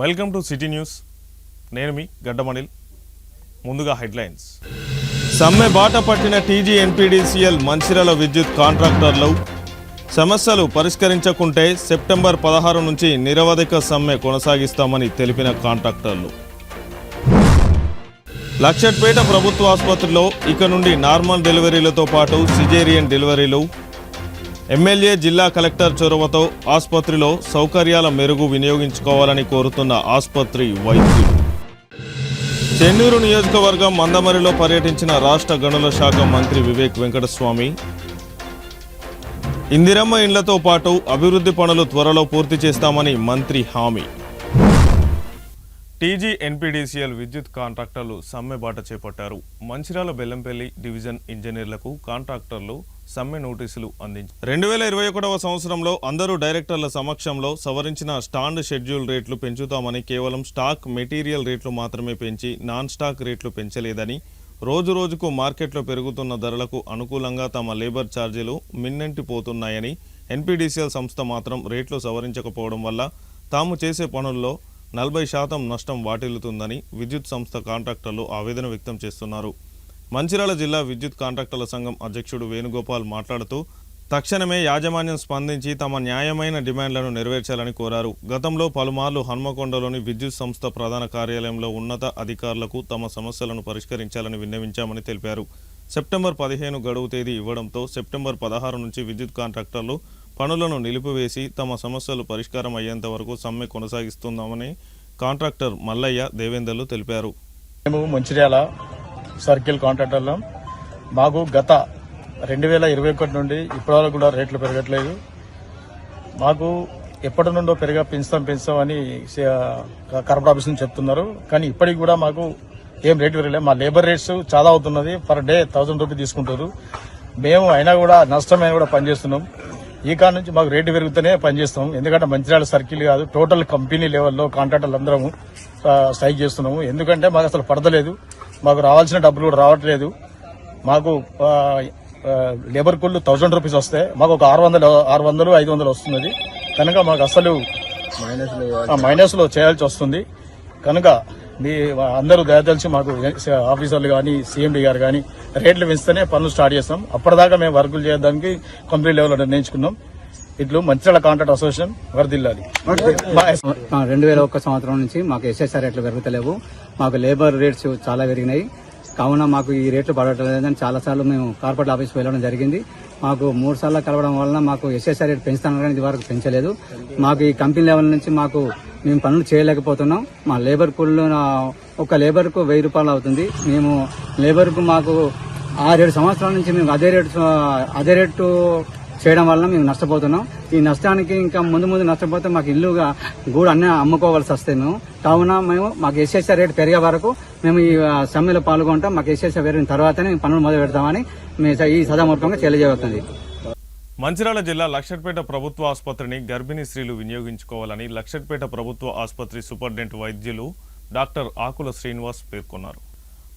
Welcome to city news. నేను మీ గడ్డమణిల్. ముందుగా headlines. సమ్మె బాట పట్టిన టీజీ ఎన్పీడీసీఎల్ మంచిర్యాల విద్యుత్ కాంట్రాక్టర్లు సమస్యలు పరిష్కరించకుంటే సెప్టెంబర్ 16 నుంచి నిరవధిక సమ్మె కొనసాగిస్తామని తెలిపిన కాంట్రాక్టర్లు. లక్షట్పేట ప్రభుత్వ ఆసుపత్రిలో ఇక నుండి నార్మల్ డెలివరీలతో పాటు సిజేరియన్ డెలివరీలు. ఎమ్మెల్యే జిల్లా కలెక్టర్ చొరవతో ఆసుపత్రిలో సౌకర్యాల మెరుగు వినియోగించుకోవాలని కోరుతున్న ఆసుపత్రి వైద్యులు. చెన్నూరు నియోజకవర్గం మందమరిలో పర్యటించిన రాష్ట్ర గనుల శాఖ మంత్రి వివేక్ వెంకటస్వామి. ఇందిరమ్మ ఇండ్లతో పాటు అభివృద్ధి పనులు త్వరలో పూర్తి చేస్తామని మంత్రి హామీ. టీజీ ఎన్పీడీసీఎల్ విద్యుత్ కాంట్రాక్టర్లు సమ్మె బాట చేపట్టారు. మంచిర్యాల బెల్లంపల్లి డివిజన్ ఇంజనీర్లకు కాంట్రాక్టర్లు సమ్మె నోటీసులు అందించారు. 2021వ సంవత్సరంలో అందరూ డైరెక్టర్ల సమక్షంలో సవరించిన స్టాండ్ షెడ్యూల్ రేట్లు పెంచుతామని, కేవలం స్టాక్ మెటీరియల్ రేట్లు మాత్రమే పెంచి నాన్ స్టాక్ రేట్లు పెంచలేదని, రోజురోజుకు మార్కెట్లో పెరుగుతున్న ధరలకు అనుకూలంగా తమ లేబర్ ఛార్జీలు మిన్నెంటిపోతున్నాయని, ఎన్పీడీసీఎల్ సంస్థ మాత్రం రేట్లు సవరించకపోవడం వల్ల తాము చేసే పనుల్లో 40% నష్టం వాటిల్లుతుందని విద్యుత్ సంస్థ కాంట్రాక్టర్లు ఆవేదన వ్యక్తం చేస్తున్నారు. మంచిర్యాల జిల్లా విద్యుత్ కాంట్రాక్టర్ల సంఘం అధ్యక్షుడు వేణుగోపాల్ మాట్లాడుతూ తక్షణమే యాజమాన్యం స్పందించి తమ న్యాయమైన డిమాండ్లను నెరవేర్చాలని కోరారు. గతంలో పలుమార్లు హన్మకొండలోని విద్యుత్ సంస్థ ప్రధాన కార్యాలయంలో ఉన్నత అధికారులకు తమ సమస్యలను పరిష్కరించాలని విన్నవించామని తెలిపారు. సెప్టెంబర్ 15 గడువు తేదీ ఇవ్వడంతో సెప్టెంబర్ 16 నుంచి విద్యుత్ కాంట్రాక్టర్లు పనులను నిలిపివేసి తమ సమస్యలు పరిష్కారం అయ్యేంత వరకు సమ్మె కొనసాగిస్తున్నామని కాంట్రాక్టర్ మల్లయ్య దేవేందర్లు తెలిపారు. మేము మంచిర్యాల సర్కిల్ కాంట్రాక్టర్లం. మాకు గత 2021 నుండి ఇప్పటివరకు కూడా రేట్లు పెరగట్లేదు. మాకు ఎప్పటి నుండో పెంచుతాం అని కార్పొరేట్ ఆఫీస్ నుంచి చెప్తున్నారు. కానీ ఇప్పటికి కూడా మాకు ఏం రేటు పెరగలేదు. మా లేబర్ రేట్స్ చాలా అవుతున్నది. పర్ డే 1000 రూపీస్ తీసుకుంటారు. మేము అయినా కూడా నష్టమైన కూడా పనిచేస్తున్నాం. ఈ కాడ నుంచి మాకు రేటు పెరుగుతూనే పనిచేస్తాం. ఎందుకంటే మంచిర్యాల సర్కిల్ కాదు, టోటల్ కంపెనీ లెవెల్లో కాంట్రాక్టర్లు అందరము స్ట్రైక్ చేస్తున్నాము. ఎందుకంటే మాకు అసలు పడతలేదు. మాకు రావాల్సిన డబ్బులు కూడా రావట్లేదు. మాకు లేబర్ కూల్ 1000 రూపీస్ వస్తే మాకు ఒక 600, 500 వస్తున్నది. కనుక మాకు అసలు మైనస్ లో చేయాల్సి వస్తుంది. కనుక మీ అందరూ దయతలిచి మాకు ఆఫీసర్లు కానీ సీఎండీ గారు కానీ రేట్లు పెంచితేనే పనులు స్టార్ట్ చేస్తాం. అప్పటిదాకా మేము వర్కులు చేయడానికి కంపెనీ లెవెల్లో నిర్ణయించుకున్నాం. ఇట్లు మంచిర్యాల కాంట్రాక్ట్ అసోసియేషన్ వర్దిల్లాలి. 2001 సంవత్సరం నుంచి మాకు ఎస్ఎస్ఆర్ రేట్లు పెరుగుతలేవు. మాకు లేబర్ రేట్స్ చాలా పెరిగినాయి. కావున మాకు ఈ రేట్లు పడట్లేదని చాలాసార్లు మేము కార్పొరేట్ ఆఫీస్కి వెళ్ళడం జరిగింది. మాకు 3 సార్లు కలవడం వలన మాకు ఎస్ఎస్ఆర్ రేట్ పెంచుతాను కానీ ఇది వరకు పెంచలేదు. మాకు ఈ కంపెనీ లెవెల్ నుంచి మేము పనులు చేయలేకపోతున్నాం. మా లేబర్ కూల్ ఒక లేబర్కు 1000 రూపాయలు అవుతుంది. మేము లేబర్కు మాకు 6-7 సంవత్సరాల నుంచి మేము అదే రేటు చేయడం వల్ల మేము నష్టపోతున్నాం. ఈ నష్టానికి ఇంకా ముందు నష్టపోతే మాకు ఇల్లుగా కూడా అన్నీ అమ్ముకోవాల్సి వస్తాయి. కావున మాకు ఎస్ఎస్ఆర్ రేటు పెరిగే వరకు మేము ఈ సమ్మెలో పాల్గొంటాం. మాకు ఎస్ఎస్ఆర్ పెరిగిన తర్వాతనే పనులు మొదలు పెడతామని మేము ఈ సదామూర్ఖంగా తెలియజేస్తుంది. మంచిర్యాల జిల్లా లక్షట్పేట ప్రభుత్వ ఆసుపత్రిని గర్భిణీ స్త్రీలు వినియోగించుకోవాలని లక్షట్పేట ప్రభుత్వ ఆసుపత్రి సూపరింటెండెంట్ వైద్యులు డాక్టర్ ఆకుల శ్రీనివాస్ పేర్కొన్నారు.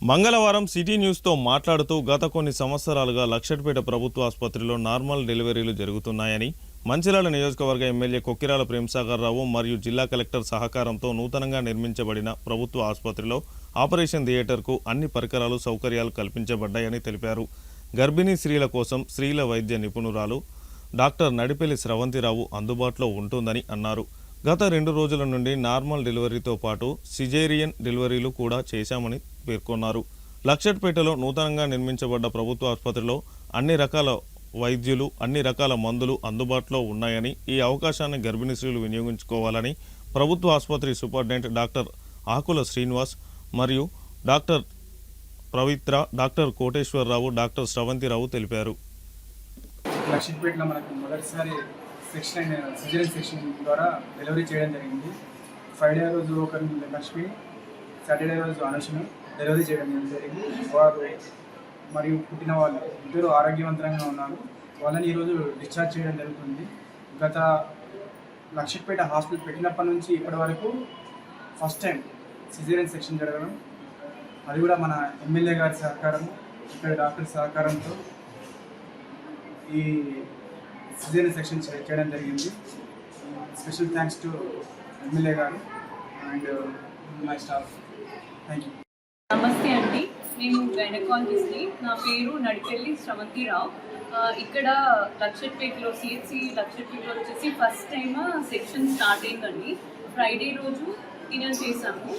మంగళవారం సిటీ న్యూస్తో మాట్లాడుతూ గత కొన్ని సంవత్సరాలుగా లక్షట్పేట ప్రభుత్వ ఆసుపత్రిలో నార్మల్ డెలివరీలు జరుగుతున్నాయని, మంచిర్యాల నియోజకవర్గ ఎమ్మెల్యే కొక్కిరాల ప్రేమ్సాగర్ రావు మరియు జిల్లా కలెక్టర్ సహకారంతో నూతనంగా నిర్మించబడిన ప్రభుత్వ ఆసుపత్రిలో ఆపరేషన్ థియేటర్కు అన్ని పరికరాలు సౌకర్యాలు కల్పించబడ్డాయని తెలిపారు. గర్భిణీ స్త్రీల కోసం స్త్రీల వైద్య నిపుణురాలు డాక్టర్ నడిపెల్లి స్రవంతిరావు అందుబాటులో ఉంటుందని అన్నారు. గత 2 రోజుల నుండి నార్మల్ డెలివరీతో పాటు సిజేరియన్ డెలివరీలు కూడా చేశామని పేర్కొన్నారు. లక్షట్పేటలో నూతనంగా నిర్మించబడ్డ ప్రభుత్వ ఆసుపత్రిలో అన్ని రకాల వైద్యులు, అన్ని రకాల మందులు అందుబాటులో ఉన్నాయని, ఈ అవకాశాన్ని గర్భిణీ స్త్రీలు వినియోగించుకోవాలని ప్రభుత్వ ఆసుపత్రి సూపరింటెండెంట్ డాక్టర్ ఆకుల శ్రీనివాస్ మరియు డాక్టర్ పవిత్ర, డాక్టర్ కోటేశ్వరరావు, డాక్టర్ స్రవంతిరావు తెలిపారు. లక్షట్పేటలో మనకు మొదటిసారి సిజేరియన్ సెక్షన్ ద్వారా డెలివరీ చేయడం జరిగింది. ఫ్రైడే రోజు ఒకరు లక్ష్మి, సాటర్డే రోజు అనుషను డెలివరీ చేయడం జరిగింది. వారు మరియు పుట్టిన వాళ్ళు ఇద్దరు ఆరోగ్యవంతంగా ఉన్నారు. వాళ్ళని ఈరోజు డిశ్చార్జ్ చేయడం జరుగుతుంది. గత లక్షట్పేట హాస్పిటల్ పెట్టినప్పటి నుంచి ఇప్పటి వరకు ఫస్ట్ టైం సిజేరియన్ సెక్షన్ జరగడం, అది కూడా మన ఎమ్మెల్యే గారి సహకారం, ఇక్కడ డాక్టర్ సహకారంతో ఈ సిజేరియన్ సెక్షన్ చేయడం జరిగింది. స్పెషల్ థ్యాంక్స్ టు ఎమ్మెల్యే గారు and my staff. Thank you. నమస్తే అండి, నేను గైనకాలజిస్ట్ని. నా పేరు నడిపెల్లి శ్రవంతిరావు. ఇక్కడ లక్షట్పేటలో సిహెచ్సి లక్షట్పేటలో వచ్చేసి ఫస్ట్ టైం సెక్షన్ స్టార్ట్ అయిందండి. ఫ్రైడే రోజు డిన్నర్ చేసాము,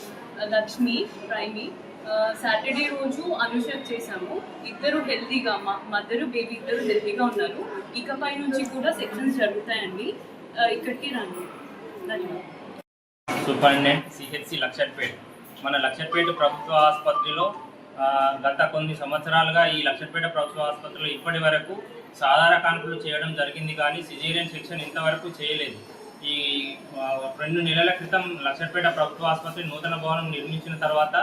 లక్ష్మి ప్రైమి. సాటర్డే రోజు అనుషక్ చేసాము. ఇద్దరు హెల్తీగా, మదరు బేబీ ఇద్దరు హెల్తీగా ఉన్నారు. ఇకపై నుంచి కూడా సెక్షన్స్ జరుగుతాయండి, ఇక్కడికి రండి. ధన్యవాదాలు. Superintendent CHC Luxettipet. మన లక్షట్పేట ప్రభుత్వ ఆసుపత్రిలో గత కొన్ని సంవత్సరాలుగా ఈ లక్షట్పేట ప్రభుత్వ ఆసుపత్రిలో ఇప్పటి వరకు సాధారణ కాన్పులు చేయడం జరిగింది, కానీ సిజేరియన్ సెక్షన్ ఇంతవరకు చేయలేదు. ఈ 2 నెలల క్రితం లక్షట్పేట ప్రభుత్వ ఆసుపత్రి నూతన భవనం నిర్మించిన తర్వాత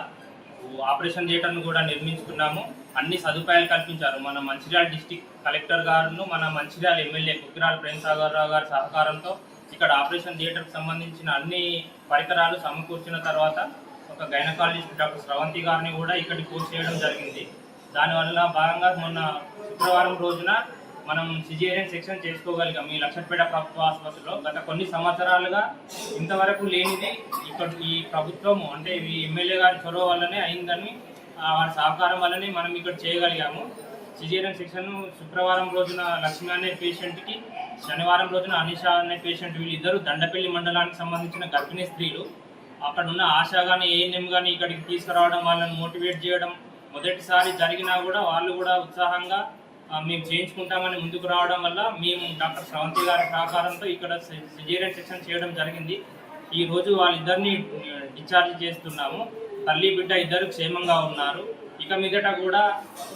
ఆపరేషన్ థియేటర్ను కూడా నిర్మించుకున్నాము. అన్ని సదుపాయాలు కల్పించారు. మన మంచిర్యాల డిస్టిక్ కలెక్టర్ గారును, మన మంచిర్యాల ఎమ్మెల్యే కుక్కిరాల ప్రేమసాగర్ రావు గారి సహకారంతో ఇక్కడ ఆపరేషన్ థియేటర్కి సంబంధించిన అన్ని పరికరాలు సమకూర్చిన తర్వాత ఒక గైనకాలజిస్ట్ డాక్టర్ శ్రవంతి గారిని కూడా ఇక్కడికి పోస్ట్ చేయడం జరిగింది. దానివల్ల భాగంగా మొన్న శుక్రవారం రోజున మనం సిజేరియన్ సెక్షన్ చేసుకోగలిగాం ఈ లక్షట్పేట ప్రభుత్వ ఆసుపత్రిలో. గత కొన్ని సంవత్సరాలుగా ఇంతవరకు లేనిది ఇక్కడ ఈ ప్రభుత్వము అంటే ఈ ఎమ్మెల్యే గారి చొరవ వల్లనే అయిందని, వారి సహకారం వల్లనే మనం ఇక్కడ చేయగలిగాము. సిజేరియన్ సెక్షన్ శుక్రవారం రోజున లక్ష్మి అనే పేషెంట్కి, శనివారం రోజున అనిషా అనే పేషెంట్, వీళ్ళిద్దరూ దండపల్లి మండలానికి సంబంధించిన గర్భిణీ స్త్రీలు. అక్కడ ఉన్న ఆశా కానీ ఏఎన్ఎం కానీ ఇక్కడికి తీసుకురావడం, వాళ్ళని మోటివేట్ చేయడం, మొదటిసారి జరిగినా కూడా వాళ్ళు కూడా ఉత్సాహంగా మేము చేయించుకుంటామని ముందుకు రావడం వల్ల మేము డాక్టర్ శ్రవంతి గారి సహకారంతో ఇక్కడ సిజేరియన్ సెక్షన్ చేయడం జరిగింది. ఈరోజు వాళ్ళిద్దరిని డిశ్చార్జ్ చేస్తున్నాము. తల్లి బిడ్డ ఇద్దరు క్షేమంగా ఉన్నారు. ఇక మీదట కూడా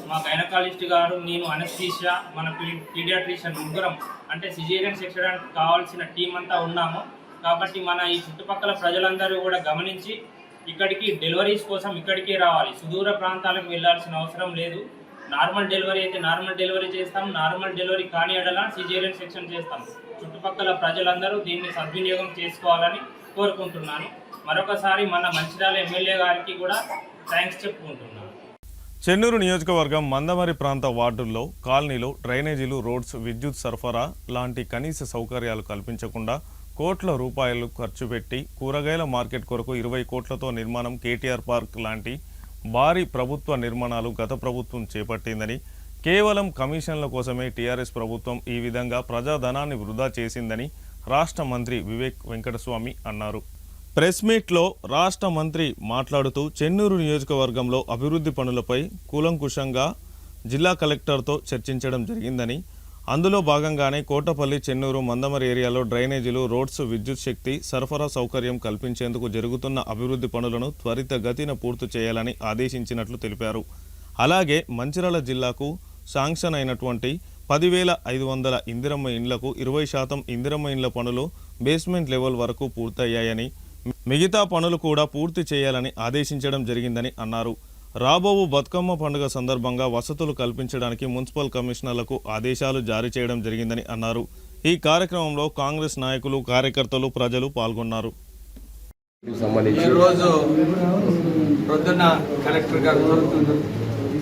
మా గైనకాలజిస్ట్ గారు, నేను, అనస్థీషియా, మన పీడియాట్రిషియన్ ముగ్గురం అంటే సిజేరియన్ సెక్షన్ కావాల్సిన టీం అంతా ఉన్నాము. కాబట్టి మన ఈ చుట్టుపక్కల ప్రజలందరూ కూడా గమనించి ఇక్కడికి డెలివరీస్ కోసం ఇక్కడికే రావాలి. సుదూర ప్రాంతాలకు వెళ్ళాల్సిన అవసరం లేదు. నార్మల్ డెలివరీ అయితే నార్మల్ డెలివరీ చేస్తాం, నార్మల్ డెలివరీ కాని ఎడల సిజేరియన్ సెక్షన్ చేస్తాం. చుట్టుపక్కల ప్రజలందరూ దీన్ని సద్వినియోగం చేసుకోవాలని కోరుకుంటున్నాను. మరొకసారి మన మంచిర్యాల ఎమ్మెల్యే గారికి కూడా థ్యాంక్స్ చెప్పుకుంటున్నాను. చెన్నూరు నియోజకవర్గం మందమరి ప్రాంత వార్డుల్లో కాలనీలో డ్రైనేజీలు, రోడ్స్, విద్యుత్ సరఫరా లాంటి కనీస సౌకర్యాలు కల్పించకుండా కోట్ల రూపాయలు ఖర్చు పెట్టి కూరగాయల మార్కెట్ కొరకు 20 కోట్లతో నిర్మాణం, కేటీఆర్ పార్క్ లాంటి భారీ ప్రభుత్వ నిర్మాణాలు గత ప్రభుత్వం చేపట్టిందని, కేవలం కమిషన్ల కోసమే టీఆర్ఎస్ ప్రభుత్వం ఈ విధంగా ప్రజాధనాన్ని వృధా చేసిందని రాష్ట్ర మంత్రి వివేక్ వెంకటస్వామి అన్నారు. ప్రెస్ మీట్లో రాష్ట్ర మంత్రి మాట్లాడుతూ చెన్నూరు నియోజకవర్గంలో అభివృద్ధి పనులపై కూలంకుషంగా జిల్లా కలెక్టర్తో చర్చించడం జరిగిందని, అందులో భాగంగానే కోటపల్లి, చెన్నూరు, మందమరి ఏరియాలో డ్రైనేజీలు, రోడ్స్, విద్యుత్ శక్తి సరఫరా సౌకర్యం కల్పించేందుకు జరుగుతున్న అభివృద్ధి పనులను త్వరితగతిన పూర్తి చేయాలని ఆదేశించినట్లు తెలిపారు. అలాగే మంచిర్యాల జిల్లాకు శాంక్షన్ అయినటువంటి 10,500 ఇందిరమ్మ ఇండ్లకు 20% ఇందిరమ్మ ఇండ్ల పనులు బేస్మెంట్ లెవెల్ వరకు పూర్తయ్యాయని, మిగతా పనులు కూడా పూర్తి చేయాలని ఆదేశించడం జరిగిందని అన్నారు. రాబోవు బతుకమ్మ పండుగ సందర్భంగా వసతులు కల్పించడానికి మున్సిపల్ కమిషనర్లకు ఆదేశాలు జారీ చేయడం జరిగిందని అన్నారు. ఈ కార్యక్రమంలో కాంగ్రెస్ నాయకులు, కార్యకర్తలు, ప్రజలు పాల్గొన్నారు. ఈరోజు ప్రొద్దున కలెక్టర్ గారు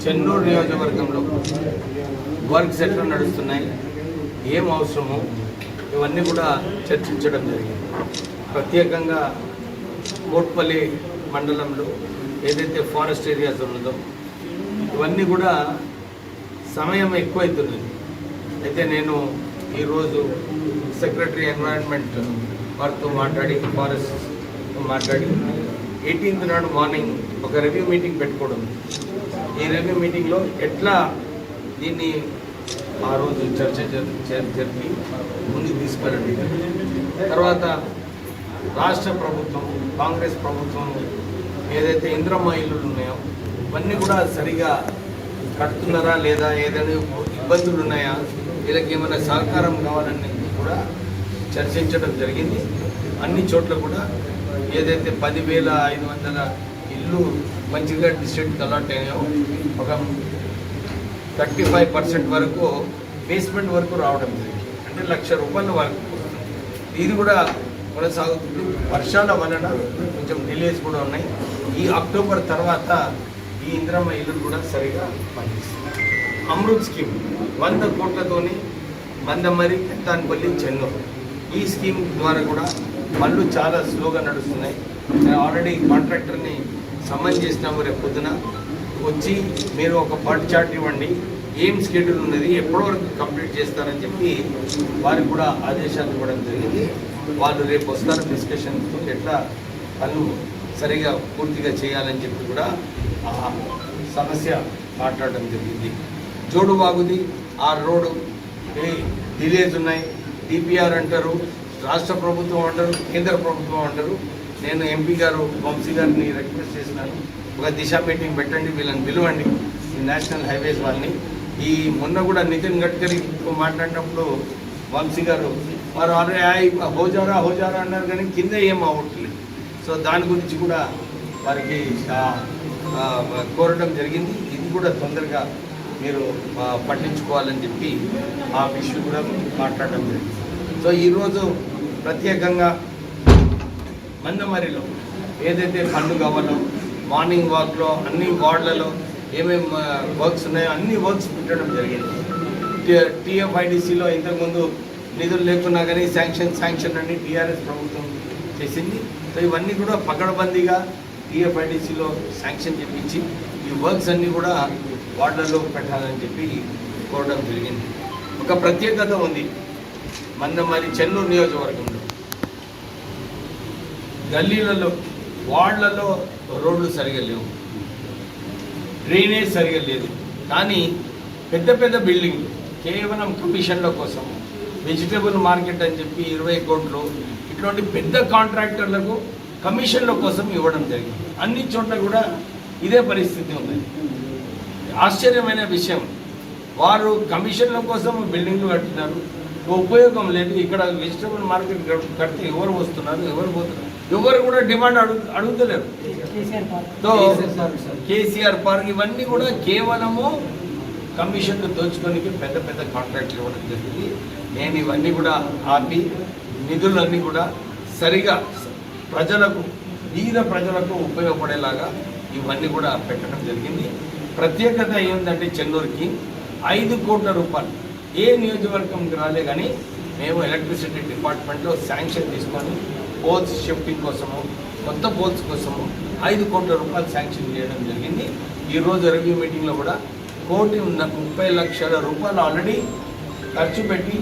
చెన్నూరు నియోజకవర్గంలో వర్క్స్ ఎట్లా నడుస్తున్నాయి, ఏం అవసరమో ఇవన్నీ కూడా చర్చించడం జరిగింది. ప్రత్యేకంగా కోట్పల్లి మండలంలో ఏదైతే ఫారెస్ట్ ఏరియాస్ ఉన్నదో ఇవన్నీ కూడా సమయం ఎక్కువైతున్నది. అయితే నేను ఈరోజు సెక్రటరీ ఎన్వైరన్మెంట్ వారితో మాట్లాడి, ఫారెస్ట్తో మాట్లాడి 18th నాడు మార్నింగ్ ఒక రివ్యూ మీటింగ్ పెట్టుకోవడం. ఈ రివ్యూ మీటింగ్లో ఎట్లా దీన్ని ఆ రోజు చర్చ జరిపి ముందుకు తీసుకెళ్ళండి. తర్వాత రాష్ట్ర ప్రభుత్వం, కాంగ్రెస్ ప్రభుత్వం ఏదైతే ఇందిరమ్మ ఇల్లులు ఉన్నాయో ఇవన్నీ కూడా సరిగా కడుతున్నారా లేదా, ఏదైనా ఇబ్బందులు ఉన్నాయా, వీళ్ళకి ఏమైనా సహకారం కావాలని కూడా చర్చించడం జరిగింది. అన్ని చోట్ల కూడా ఏదైతే 10,500 ఇల్లు మంచిగా డిస్ట్రిక్ట్ అలాట్ అయినాయో ఒక 35% వరకు బేస్మెంట్ వరకు రావడం జరిగింది. అంటే ₹1,00,000 వరకు ఇది కూడా కొనసాగుతుంది. వర్షాల వలన కొంచెం డిలేస్ కూడా ఉన్నాయి. ఈ అక్టోబర్ తర్వాత ఈ ఇందిరమ్మ ఇల్లు కూడా సరిగా పనిచేస్తుంది. అమృత్ స్కీమ్ 100 కోట్లతోని మందమరి, పెత్తాన్పల్లి, చెన్నూరు ఈ స్కీమ్ ద్వారా కూడా పనులు చాలా స్లోగా నడుస్తున్నాయి. నేను ఆల్రెడీ కాంట్రాక్టర్ని సమ్మన్ చేసినాము. రేపు పొద్దున వచ్చి మీరు ఒక బర్త్ చార్ట్ ఇవ్వండి, ఏం స్కెడ్యూల్ ఉన్నది, ఎప్పటి వరకు కంప్లీట్ చేస్తారని చెప్పి వారికి కూడా ఆదేశాలు ఇవ్వడం జరిగింది. వాళ్ళు రేపు వస్తారు డిస్కషన్తో ఎట్లా పనులు సరిగా పూర్తిగా చేయాలని చెప్పి కూడా ఆ సమస్య మాట్లాడడం జరిగింది. జోడు బాగుంది, ఆ రోడ్డు డిలేజ్ ఉన్నాయి, డిపిఆర్ అంటారు, రాష్ట్ర ప్రభుత్వం అంటారు, కేంద్ర ప్రభుత్వం అంటారు. నేను ఎంపీ గారు వంశీ గారిని రిక్వెస్ట్ చేసినాను, ఒక దిశ మీటింగ్ పెట్టండి, వీళ్ళని పిలవండి, ఈ నేషనల్ హైవేస్ వాళ్ళని. ఈ మొన్న కూడా నితిన్ గడ్కరీ మాట్లాడినప్పుడు వంశీ గారు వారు అరే హోజారా హోజారా అన్నారు, కానీ కింద ఏం అవ్వట్లేదు. సో దాని గురించి కూడా వారికి కోరడం జరిగింది. ఇది కూడా తొందరగా మీరు పట్టించుకోవాలని చెప్పి ఆ విషయం కూడా మాట్లాడడం జరిగింది. సో ఈరోజు ప్రత్యేకంగా మందమరిలో ఏదైతే పనులు కావాలో మార్నింగ్ వాక్లో అన్ని వార్డులలో ఏమేమి వర్క్స్ ఉన్నాయో అన్ని వర్క్స్ పెట్టడం జరిగింది. టీఎఫ్ఐడిసిలో ఇంతకుముందు నిధులు లేకున్నా కానీ శాంక్షన్ అన్ని టీఆర్ఎస్ ప్రభుత్వం చేసింది. సో ఇవన్నీ కూడా పకడ్బందీగా టీఎఫ్ఐడిసిలో శాంక్షన్ చేపించి ఈ వర్క్స్ అన్నీ కూడా వార్డులలో పెట్టాలని చెప్పి కోరడం జరిగింది. ఒక ప్రత్యేకత ఉంది మందమరి చెన్నూరు నియోజకవర్గంలో, గల్లీలలో వార్డులలో రోడ్లు సరిగా లేవు, డ్రైనేజ్ సరిగా లేదు. కానీ పెద్ద పెద్ద బిల్డింగ్లు కేవలం కమిషన్ల కోసం, వెజిటబుల్ మార్కెట్ అని చెప్పి 20 కోట్లు ఇటువంటి పెద్ద కాంట్రాక్టర్లకు కమిషన్ల కోసం ఇవ్వడం జరిగింది. అన్ని చోట్ల కూడా ఇదే పరిస్థితి ఉంది. ఆశ్చర్యమైన విషయం, వారు కమిషన్ల కోసం బిల్డింగ్లు కట్టినారు, ఉపయోగం లేదు. ఇక్కడ వెజిటబుల్ మార్కెట్ కడితే ఎవరు వస్తున్నారు, ఎవరు పోతున్నారు, ఎవరు కూడా డిమాండ్ అడుగుతలేరు. సో కేసీఆర్ పార్క్ ఇవన్నీ కూడా కేవలము కమిషన్లు దోచుకోనికి పెద్ద పెద్ద కాంట్రాక్ట్లు ఇవ్వడం జరిగింది. నేను ఇవన్నీ కూడా ఆపి నిధులన్నీ కూడా సరిగా ప్రజలకు బీద ప్రజలకు ఉపయోగపడేలాగా ఇవన్నీ కూడా పెట్టడం జరిగింది. ప్రత్యేకత ఏంటంటే చెన్నూరుకి 5 కోట్ల రూపాయలు ఏ నియోజకవర్గంకి రాలే, కానీ మేము ఎలక్ట్రిసిటీ డిపార్ట్మెంట్లో శాంక్షన్ తీసుకొని పోల్స్ షిఫ్టింగ్ కోసము, కొత్త పోల్స్ కోసము 5 కోట్ల రూపాయలు శాంక్షన్ చేయడం జరిగింది. ఈరోజు రివ్యూ మీటింగ్లో కూడా 1,30 లక్షల రూపాయలు ఆల్రెడీ ఖర్చు పెట్టి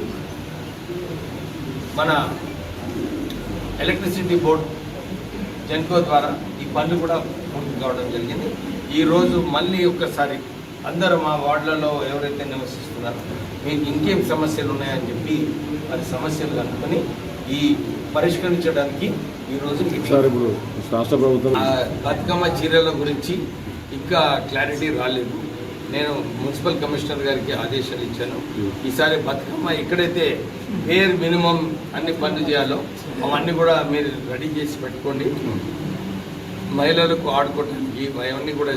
మన ఎలక్ట్రిసిటీ బోర్డు జెన్కో ద్వారా ఈ పనులు కూడా పూర్తి కావడం జరిగింది. ఈరోజు మళ్ళీ ఒక్కసారి అందరూ మా వార్డులలో ఎవరైతే నివసిస్తున్నారో మీకు ఇంకేం సమస్యలు ఉన్నాయని చెప్పి వారి సమస్యలు కనుక్కొని ఈ పరిష్కరించడానికి ఈరోజు ఇప్పుడు రాష్ట్ర ప్రభుత్వం బతుకమ్మ చీరల గురించి ఇంకా క్లారిటీ రాలేదు. నేను మున్సిపల్ కమిషనర్ గారికి ఆదేశాలు ఇచ్చాను. ఈసారి బతుకమ్మ ఎక్కడైతే వేర్ మినిమం అన్ని పనులు చేయాలో అవన్నీ కూడా మీరు రెడీ చేసి పెట్టుకోండి. మహిళలకు ఆడుకోవడానికి అవన్నీ కూడా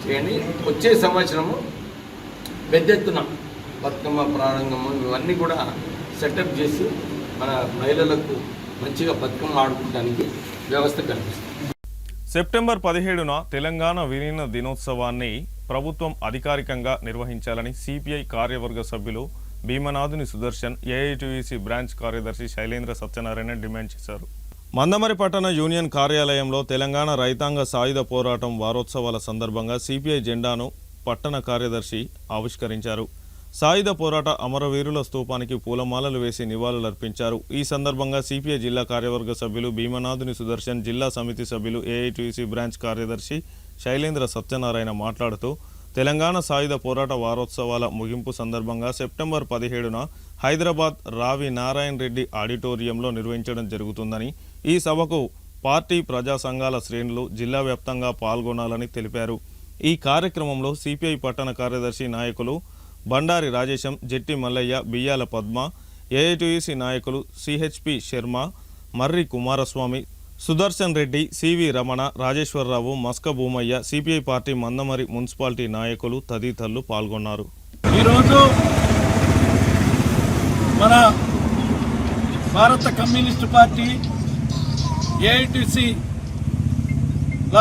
చేయండి. వచ్చే సంవత్సరము పెద్ద ఎత్తున బతుకమ్మ ప్రారంభము ఇవన్నీ కూడా సెటప్ చేసి మన మహిళలకు మంచిగా బతుకమ్మ ఆడుకోవడానికి వ్యవస్థ కల్పిస్తుంది. సెప్టెంబర్ 17న తెలంగాణ విలీన దినోత్సవాన్ని ప్రభుత్వం అధికారికంగా నిర్వహించాలని సిపిఐ కార్యవర్గ సభ్యులు భీమనాథుని సుదర్శన్, ఏఐటీయూసీ బ్రాంచ్ కార్యదర్శి శైలేంద్ర సత్యనారాయణ డిమాండ్ చేశారు. మందమరి పట్టణ యూనియన్ కార్యాలయంలో తెలంగాణ రైతాంగ సాయుధ పోరాటం వారోత్సవాల సందర్భంగా సిపిఐ జెండాను పట్టణ కార్యదర్శి ఆవిష్కరించారు. సాయుధ పోరాట అమరవీరుల స్తూపానికి పూలమాలలు వేసి నివాళులర్పించారు. ఈ సందర్భంగా సిపిఐ జిల్లా కార్యవర్గ సభ్యులు భీమనాథుని సుదర్శన్, జిల్లా సమితి సభ్యులు, ఏఐటీయూసీ బ్రాంచ్ కార్యదర్శి శైలేంద్ర సత్యనారాయణ మాట్లాడుతూ తెలంగాణ సాయుధ పోరాట వారోత్సవాల ముగింపు సందర్భంగా సెప్టెంబర్ 17న హైదరాబాద్ రావి నారాయణ రెడ్డి ఆడిటోరియంలో నిర్వహించడం జరుగుతుందని, ఈ సభకు పార్టీ ప్రజా సంఘాల శ్రేణులు జిల్లా వ్యాప్తంగా పాల్గొనాలని తెలిపారు. ఈ కార్యక్రమంలో సిపిఐ పట్టణ కార్యదర్శి నాయకులు బండారి రాజేశం, జెట్టి మల్లయ్య, బియ్యాల పద్మ, ఏఐటీయూసీ నాయకులు CHP Sharma, Marri Kumaraswamy, Sudarshan Reddy, CV Ramana, Rajeshwara Rao, Maska Bhumaiah, CPI party Mandamarri municipality నాయకులు తదితరులు పాల్గొన్నారు. ఈరోజు మన భారత కమ్యూనిస్టు పార్టీ ఏఐటీసీ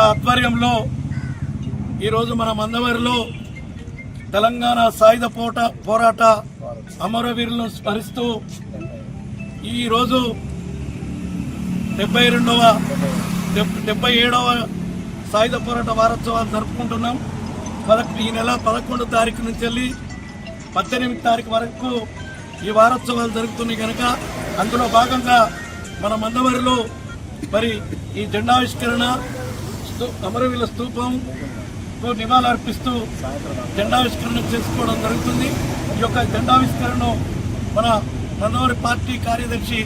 ఆధ్వర్యంలో ఈరోజు మన మందమరిలో తెలంగాణ సాయుధ పోరాట అమరవీరులను స్మరిస్తూ ఈరోజు 72వ 77వ సాయుధ పోరాట వారోత్సవాలు జరుపుకుంటున్నాం. ఈ నెల 11 తారీఖు నుంచి వెళ్ళి 18 తారీఖు వరకు ఈ వారోత్సవాలు జరుగుతున్నాయి కనుక అందులో భాగంగా మన మందమరిలో మరి ఈ జెండావిష్కరణ అమరవీరుల స్తూపంకు నివాళులర్పిస్తూ జెండావిష్కరణ చేసుకోవడం జరుగుతుంది. ఈ యొక్క జెండావిష్కరణను మన మందమరి పార్టీ కార్యదర్శి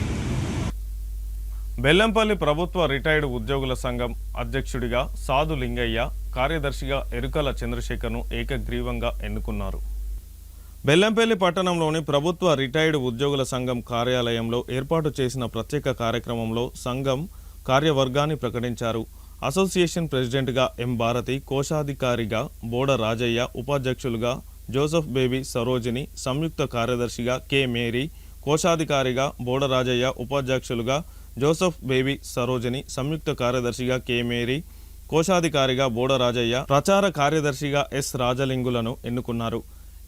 బెల్లంపల్లి ప్రభుత్వ రిటైర్డ్ ఉద్యోగుల సంఘం అధ్యక్షుడిగా సాధు లింగయ్య, కార్యదర్శిగా ఎరుకల చంద్రశేఖర్ను ఏకగ్రీవంగా ఎన్నుకున్నారు. బెల్లంపల్లి పట్టణంలోని ప్రభుత్వ రిటైర్డ్ ఉద్యోగుల సంఘం కార్యాలయంలో ఏర్పాటు చేసిన ప్రత్యేక కార్యక్రమంలో సంఘం కార్యవర్గాన్ని ప్రకటించారు. అసోసియేషన్ ప్రెసిడెంట్గా ఎం భారతి, కోశాధికారిగా బోడ రాజయ్య, ఉపాధ్యక్షులుగా జోసెఫ్ బేబీ సరోజిని, సంయుక్త కార్యదర్శిగా కె మేరీ, కోశాధికారిగా బోడ రాజయ్య, ఉపాధ్యక్షులుగా జోసెఫ్ బేబీ సరోజిని, సంయుక్త కార్యదర్శిగా కె మేరీ, కోశాధికారిగా బోడ రాజయ్య, ప్రచార కార్యదర్శిగా ఎస్ రాజలింగులను ఎన్నుకున్నారు.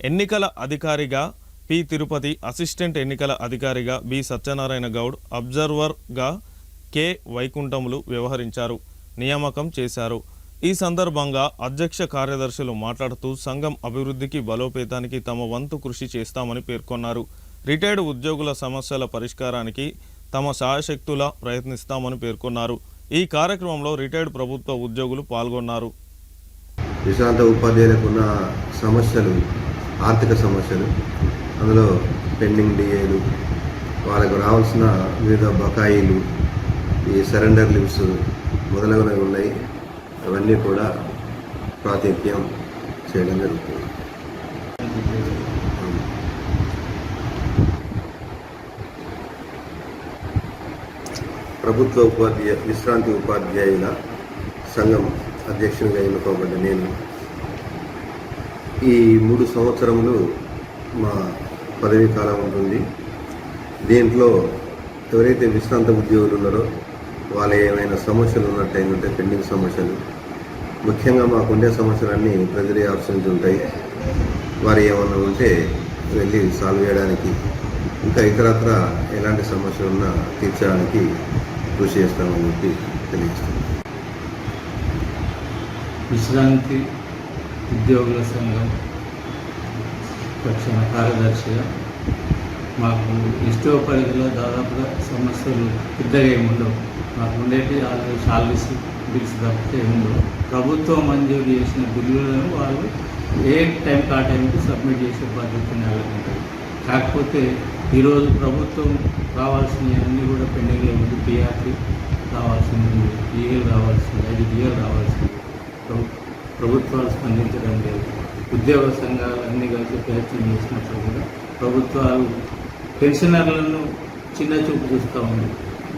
ఎన్నికల అధికారిగా పి తిరుపతి, అసిస్టెంట్ ఎన్నికల అధికారిగా బి సత్యనారాయణ గౌడ్, అబ్జర్వర్గా కె వైకుంఠములు వ్యవహరించారు, నియామకం చేశారు. ఈ సందర్భంగా అధ్యక్ష కార్యదర్శులు మాట్లాడుతూ సంఘం అభివృద్ధికి, బలోపేతానికి తమ వంతు కృషి చేస్తామని పేర్కొన్నారు. రిటైర్డ్ ఉద్యోగుల సమస్యల పరిష్కారానికి తమ శాయశక్తులా ప్రయత్నిస్తామని పేర్కొన్నారు. ఈ కార్యక్రమంలో రిటైర్డ్ ప్రభుత్వ ఉద్యోగులు పాల్గొన్నారు. విశ్రాంత ఉపాధ్యాయులకు ఉన్న సమస్యలు, ఆర్థిక సమస్యలు, అందులో పెండింగ్ డిఏలు, వాళ్ళకు రావాల్సిన వివిధ బకాయిలు, ఈ సరెండర్ లీవ్స్ మొదలగునవి ఉన్నాయి. అవన్నీ కూడా ప్రాతినిధ్యం చేయడం జరుగుతుంది. ప్రభుత్వ విశ్రాంతి ఉపాధ్యాయుల సంఘం అధ్యక్షునిగా ఎన్నుకోబడ్డ నేను ఈ 3 సంవత్సరములు మా పదవీ కాలం ఉంటుంది. దీంట్లో ఎవరైతే విశ్రాంత ఉద్యోగులు ఉన్నారో వాళ్ళ ఏమైనా సమస్యలు ఉన్నట్టయితే పెండింగ్ సమస్యలు, ముఖ్యంగా మాకుండే సమస్యలన్నీ ట్రెజరీ ఆఫీస్ నుంచి ఉంటాయి. వారు ఏమన్నా ఉంటే వెళ్ళి సాల్వ్ చేయడానికి, ఇంకా ఇతరత్ర ఎలాంటి సమస్యలు ఉన్నా తీర్చడానికి కృషి చేస్తామని చెప్పి తెలియజేస్తాం. విశ్రాంతి ఉద్యోగుల సంఘం పక్షాన కార్యదర్శిగా మాకు ఇష్టో పరిధిలో దాదాపుగా సమస్యలు పెద్దగా ఏముండవు. మాకు ఉండేటి సాలరీస్ బిల్స్ తప్పితే ఏముండవు. ప్రభుత్వం మంజూరు చేసిన బిల్లులను వాళ్ళు ఏ టైంకి ఆ టైంకి సబ్మిట్ చేసే బాధ్యత నెలకొంటుంది. కాకపోతే ఈరోజు ప్రభుత్వం రావాల్సినవన్నీ కూడా పెండింగ్లో ఉంది. పిఆర్టీ రావాల్సింది, ఈఎల్ రావాల్సింది, 5 డిఎల్ రావాల్సింది. ప్రభుత్వాలు స్పందించడం లేదు. ఉద్యోగ సంఘాలు అన్నీ కలిసి ప్రయత్నం చేసినప్పుడు కూడా ప్రభుత్వాలు పెన్షనర్లను చిన్న చూపు చూస్తూ ఉంది.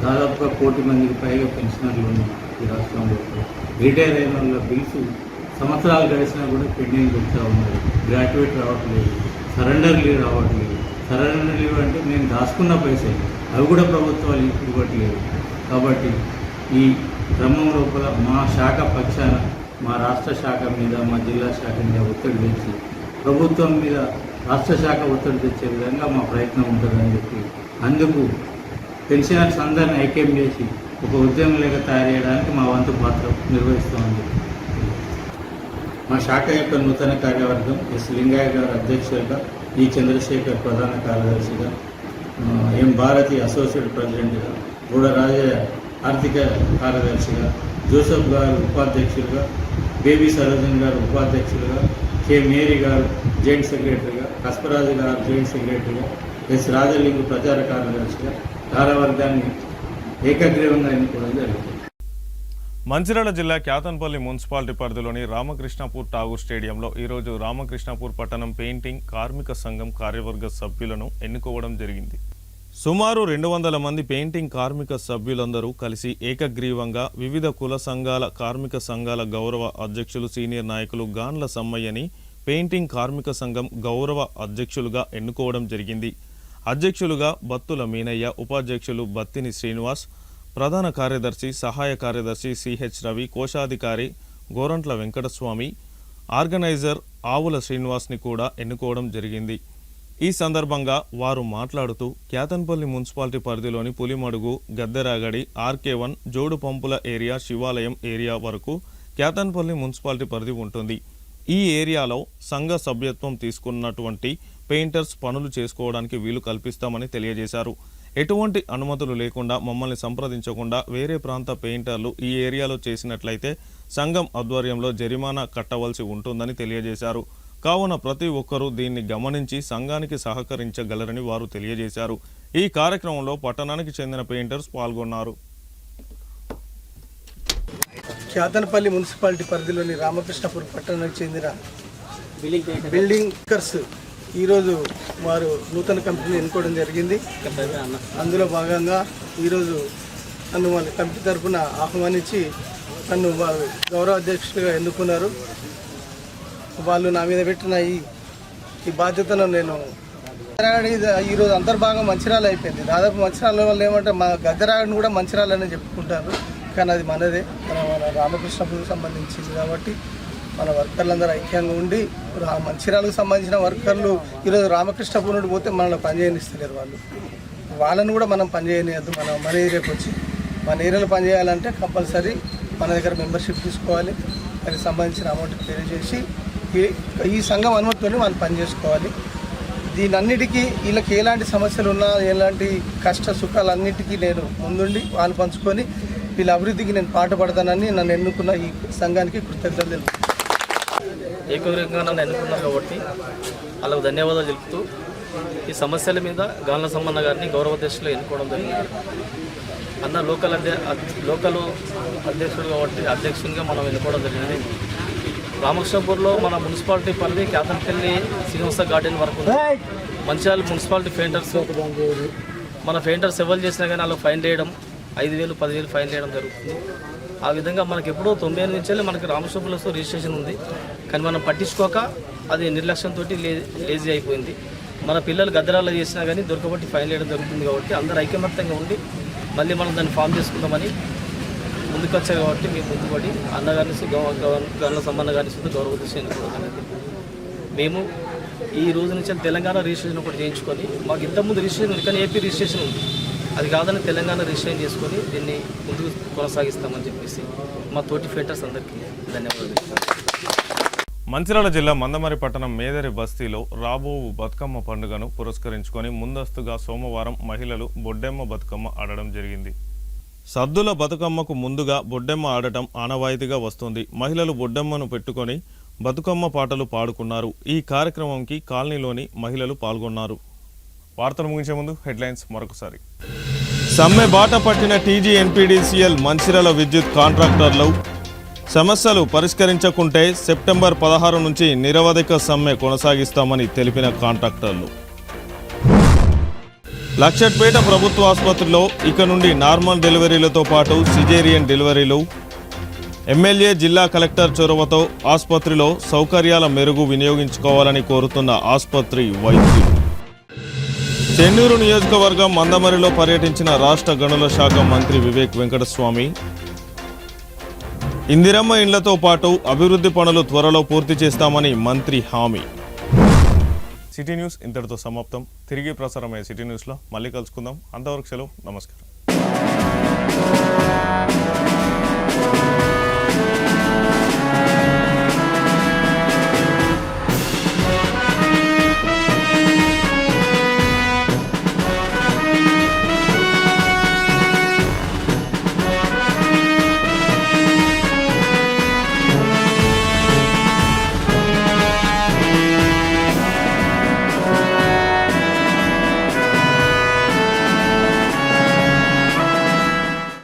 దాదాపుగా 1 కోటి మందికి పైగా పెన్షనర్లు ఉన్నాయి ఈ రాష్ట్రంలో. రిటైర్ అయిన వాళ్ళ బిల్స్ సంవత్సరాలు గడిచినా కూడా పెండింగ్ పెడతా ఉన్నారు. గ్రాట్యుయేట్ రావట్లేదు, సరెండర్ లీవ్ రావట్లేదు. సరెండర్ లీవ్ అంటే నేను దాచుకున్న పైసలు అవి కూడా ప్రభుత్వాలు ఇవ్వట్లేదు. కాబట్టి ఈ క్రమం లోపల మా శాఖ పక్షాన, మా రాష్ట్ర శాఖ మీద, మా జిల్లా శాఖ మీద ఒత్తిడి తెచ్చి ప్రభుత్వం మీద రాష్ట్ర శాఖ ఒత్తిడి తెచ్చే విధంగా మా ప్రయత్నం ఉంటుందని చెప్పి, అందుకు పెన్షనర్స్ అందరిని ఐక్యం చేసి ఒక ఉద్యమం లేక తయారు చేయడానికి మా వంతు పాత్ర నిర్వహిస్తామని చెప్పి మా శాఖ యొక్క నూతన కార్యవర్గం ఎస్ లింగయ్య గారు అధ్యక్షులుగా, ఈ చంద్రశేఖర్ ప్రధాన కార్యదర్శిగా, ఎం భారతి అసోసియేట్ ప్రెసిడెంట్గా, బోడ రాజయ్య ఆర్థిక కార్యదర్శిగా, జోసెఫ్ గారు ఉపాధ్యక్షులుగా, బేబీ సరోజన్ గారు ఉపాధ్యక్షులుగా, కె మేరీ గారు జాయింట్ సెక్రటరీగా, కస్పరాజు గారు జాయింట్ సెక్రటరీగా, ఎస్ రాజలింగు ప్రచార కార్యదర్శిగా కార్యవర్గాన్ని ఏకగ్రీవంగా ఎన్నుకోవడం జరిగింది. మంచిర్యాల జిల్లా క్యాతన్పల్లి మున్సిపాలిటీ పరిధిలోని రామకృష్ణపూర్ ఠాగూర్ స్టేడియంలో ఈరోజు రామకృష్ణపూర్ పట్టణం పెయింటింగ్ కార్మిక సంఘం కార్యవర్గ సభ్యులను ఎన్నుకోవడం జరిగింది. సుమారు 200 మంది పెయింటింగ్ కార్మిక సభ్యులందరూ కలిసి ఏకగ్రీవంగా వివిధ కుల సంఘాల కార్మిక సంఘాల గౌరవ అధ్యక్షులు సీనియర్ నాయకులు గాన్ల సమ్మయ్యని పెయింటింగ్ కార్మిక సంఘం గౌరవ అధ్యక్షులుగా ఎన్నుకోవడం జరిగింది. అధ్యక్షులుగా బత్తుల మీనయ్య, ఉపాధ్యక్షులు బత్తిని శ్రీనివాస్, ప్రధాన కార్యదర్శి సహాయ కార్యదర్శి సిహెచ్ రవి, కోశాధికారి గోరంట్ల వెంకటస్వామి, ఆర్గనైజర్ ఆవుల శ్రీనివాస్ని కూడా ఎన్నుకోవడం జరిగింది. ఈ సందర్భంగా వారు మాట్లాడుతూ క్యాతన్పల్లి మున్సిపాలిటీ పరిధిలోని పులిమడుగు, గద్దెరాగడి, RK1, జోడు పంపుల ఏరియా, శివాలయం ఏరియా వరకు క్యాతన్పల్లి మున్సిపాలిటీ పరిధి ఉంటుంది. ఈ ఏరియాలో సంఘ సభ్యత్వం తీసుకున్నటువంటి పెయింటర్స్ పనులు చేసుకోవడానికి వీలు కల్పిస్తామని తెలియజేశారు. ఎటువంటి అనుమతులు లేకుండా మమ్మల్ని సంప్రదించకుండా వేరే ప్రాంత పెయింటర్లు ఈ ఏరియాలో చేసినట్లయితే సంఘం ఆధ్వర్యంలో జరిమానా కట్టవలసి ఉంటుందని తెలియజేశారు. కావున ప్రతి ఒక్కరూ దీన్ని గమనించి సంఘానికి సహకరించగలరని వారు తెలియజేశారు. ఈ కార్యక్రమంలో పట్టణానికి చెందిన పెయింటర్స్ పాల్గొన్నారు. క్యాతన్పల్లి మున్సిపాలిటీ పరిధిలోని రామకృష్ణపురం పట్టణానికి చెందిన బిల్డింగర్స్ ఈరోజు వారు నూతన కంపెనీని ఎన్నుకోవడం జరిగింది. అందులో భాగంగా ఈరోజు నన్ను వాళ్ళ కంపెనీ తరఫున ఆహ్వానించి నన్ను వారు గౌరవ అధ్యక్షుడిగా ఎన్నుకున్నారు. వాళ్ళు నా మీద పెట్టిన ఈ బాధ్యతను నేను ఈరోజు అంతర్భాగం మంచిర్యాల అయిపోయింది. దాదాపు మంచిర్యాల వల్ల ఏమంటే మా గద్దెరాగడిని కూడా మంచిర్యాలని చెప్పుకుంటారు, కానీ అది మనదే, మన రామకృష్ణపురికి సంబంధించింది. కాబట్టి మన వర్కర్లందరూ ఐక్యంగా ఉండి మంచిర్యాలకు సంబంధించిన వర్కర్లు ఈరోజు రామకృష్ణపురం నుండి పోతే మనల్ని పనిచేయనిస్తలేరు. వాళ్ళను కూడా మనం పనిచేయనియద్దు. మన ఏరియాకి వచ్చి మన ఏరియాలో పనిచేయాలంటే కంపల్సరీ మన దగ్గర మెంబర్షిప్ తీసుకోవాలి. దానికి సంబంధించిన అమౌంట్ పే చేసి ఈ సంఘం అనుమతితోనే వాళ్ళు పనిచేసుకోవాలి. దీనన్నిటికీ వీళ్ళకి ఎలాంటి సమస్యలు ఉన్నా, ఎలాంటి కష్ట సుఖాలన్నిటికీ నేను ముందుండి వాళ్ళు పంచుకొని వీళ్ళ అభివృద్ధికి నేను పాటుపడతానని నన్ను ఎన్నుకున్న ఈ సంఘానికి కృతజ్ఞతలు తెలుపుతున్నాను. ఏకగ్రీవంగా నన్ను ఎన్నుకున్నారు కాబట్టి వాళ్ళకు ధన్యవాదాలు తెలుపుతూ ఈ సమస్యల మీద గాండ్ల సమ్మన్న గారిని గౌరవాధ్యక్షులు ఎన్నుకోవడం జరిగింది. అన్న లోకల్ అధ్యక్షుడు కాబట్టి అధ్యక్షునిగా మనం ఎన్నుకోవడం జరిగింది. రామకృష్ణపూర్లో మన మున్సిపాలిటీ పరిధి క్యాతన్పల్లి శ్రీనివాస గార్డెన్ వరకు మంచిర్యాల మున్సిపాలిటీ పెయింటర్స్ మన పెయింటర్స్ ఎవరు చేసినా కానీ వాళ్ళకి ఫైన్ వేయడం 5,000, 10,000 ఫైన్ వేయడం జరుగుతుంది. ఆ విధంగా మనకి ఎప్పుడో 98 నుంచి మనకి రామకృష్ణపూర్లో రిజిస్ట్రేషన్ ఉంది, కానీ మనం పట్టించుకోక అది నిర్లక్ష్యంతో లేజీ అయిపోయింది. మన పిల్లలు గద్దరాల్లో చేసినా కానీ దొరకబట్టి ఫైన్ వేయడం జరుగుతుంది. కాబట్టి అందరూ ఐకమత్యంగా ఉండి మళ్ళీ మనం దాన్ని ఫామ్ చేసుకుందామని ముందుకొచ్చారు. కాబట్టి మేము ముందుపడి అన్నగారిని గవర్నర్ సమ్మన్న గారిని సుద్ధ గౌరవదృష్టి ఎన్నుకోవడం అనేది. మేము ఈ రోజు నుంచి తెలంగాణ రిజిస్ట్రేషన్ ఒకటి చేయించుకొని, మాకు ఇంతకుముందు రిజిస్ట్రేషన్ ఉంది కానీ ఏపీ రిజిస్ట్రేషన్ ఉంది, అది కాదని తెలంగాణ రిజిస్ట్రేషన్ చేసుకొని దీన్ని ముందుకు కొనసాగిస్తామని చెప్పేసి మా తోటి ఫైటర్స్ అందరికీ ధన్యవాదాలు. మంచిర్యాల జిల్లా మందమరి పట్టణం మేదరి బస్తీలో రాబో బతుకమ్మ పండుగను పురస్కరించుకొని ముందస్తుగా సోమవారం మహిళలు బొడ్డెమ్మ బతుకమ్మ ఆడడం జరిగింది. సద్దుల బతుకమ్మకు ముందుగా బొడ్డెమ్మ ఆడటం ఆనవాయితీగా వస్తుంది. మహిళలు బొడ్డెమ్మను పెట్టుకొని బతుకమ్మ పాటలు పాడుకున్నారు. ఈ కార్యక్రమంకి కాలనీలోని మహిళలు పాల్గొన్నారు. వార్తలు ముగించే ముందు హెడ్లైన్స్ మరొకసారి. సమ్మె బాట పట్టిన TGNPDCL మంచిర్యాల విద్యుత్ కాంట్రాక్టర్లు సమస్యలు పరిష్కరించకుంటే సెప్టెంబర్ 16 నుంచి నిరవధిక సమ్మె కొనసాగిస్తామని తెలిపిన కాంట్రాక్టర్లు. లక్షట్పేట ప్రభుత్వ ఆసుపత్రిలో ఇక నుండి నార్మల్ డెలివరీలతో పాటు సిజేరియన్ డెలివరీలు. ఎమ్మెల్యే, జిల్లా కలెక్టర్ చొరవతో ఆసుపత్రిలో సౌకర్యాల మెరుగు వినియోగించుకోవాలని కోరుతున్న ఆసుపత్రి వైద్యులు. చెన్నూరు నియోజకవర్గం మందమరిలో పర్యటించిన రాష్ట్ర గనుల శాఖ మంత్రి వివేక్ వెంకటస్వామి. ఇందిరమ్మ ఇండ్లతో పాటు అభివృద్ధి పనులు త్వరలో పూర్తి చేస్తామని మంత్రి హామీ. సిటీ న్యూస్ ఇంతటితో సమాప్తం. తిరిగి ప్రసారమయ్యే సిటీ న్యూస్లో మళ్ళీ కలుసుకుందాం. అంతవరకు సెలవు. నమస్కారం.